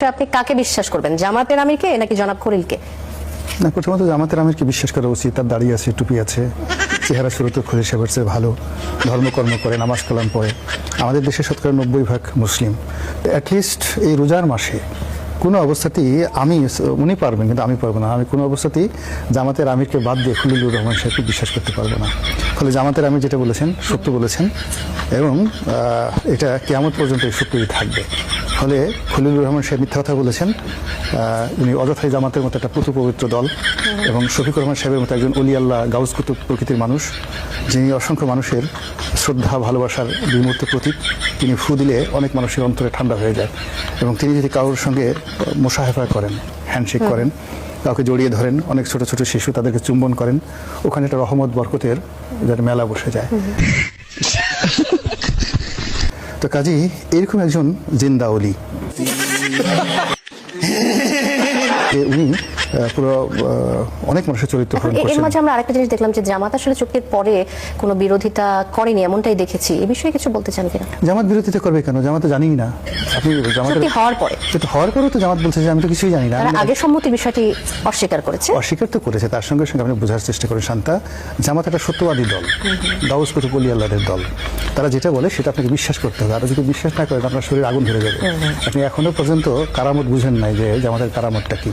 আপনি কাকে বিশ্বাস করবেন, জামাতের আমিরকে নাকি জনাব খলিলকে? না, প্রথমত জামাতের আমিরকে বিশ্বাস করা উচিত। তার দাড়ি আছে, টুপি আছে, চেহারা শুরুতে খলিল সাহেবের চেয়ে ভালো, ধর্মকর্ম করে, নামাজ কালাম পড়ে। আমাদের দেশে শতকরা 90% মুসলিম। অ্যাটলিস্ট এই রোজার মাসে কোনো অবস্থাতেই উনি পারবেন কিন্তু আমি পারবো না। আমি কোনো অবস্থাতেই জামাতের আমিরকে বাদ দিয়ে খলিলুর রহমান সাহেবকে বিশ্বাস করতে পারবো না। ফলে জামাতের আমির যেটা বলেছেন সত্য বলেছেন এবং এটা কিয়ামত পর্যন্ত এই সত্যই থাকবে। ফলে খলিলুর রহমান সাহেব মিথ্যা কথা বলেছেন। উনি অযথাই জামাতের মতো একটা পুতু পবিত্র দল এবং শফিকুর রহমান সাহেবের মতো একজন অলি আল্লাহ গাউস কুতুব প্রকৃতির মানুষ, যিনি অসংখ্য মানুষের শ্রদ্ধা ভালোবাসার বিমূর্ত প্রতীক। তিনি ফু দিলে অনেক মানুষের অন্তরে ঠান্ডা হয়ে যায় এবং তিনি যদি কারোর সঙ্গে মোশাহেফা করেন, হ্যান্ডশেক করেন, কাউকে জড়িয়ে ধরেন, অনেক ছোট ছোট শিশু তাদেরকে চুম্বন করেন, ওখানে একটা রহমত বরকতের মেলা বসে যায়। তো কাজী এরকম একজন জিন্দা অলি, উনি পুরো অনেক মানুষের চরিত্র হরণ এর করছেন। মাঝে আমরা আরেকটা জিনিস দেখলাম যে জামাত আসলে চুক্তির পরে কোনো বিরোধিতা করেনি, এমনটাই দেখেছি। এই বিষয়ে কিছু বলতে চান কিনা? জামাত বিরোধিতা করবে কেন? জামাত জানিই না। আপনি চুক্তি হওয়ার পরে, হওয়ার পরেও তো জামাত বলছে যে আমি তো কিছুই জানি না। তারা আগে সম্মতি বিষয়টি অস্বীকার করেছে। অস্বীকার তো করেছে, তার সঙ্গে সঙ্গে আপনি বোঝার চেষ্টা করেন শান্তা, জামাত একটা সত্যবাদী দল, দাউস কুতুব অলি আল্লাহদের দল। তারা যেটা বলে সেটা আপনাকে বিশ্বাস করতে হবে। আর যদি বিশ্বাস না করেন আপনার শরীর আগুন ধরে যাবে। আপনি এখনো পর্যন্ত কারামত বুঝেন নাই যে জামাতের কারামতটা কি।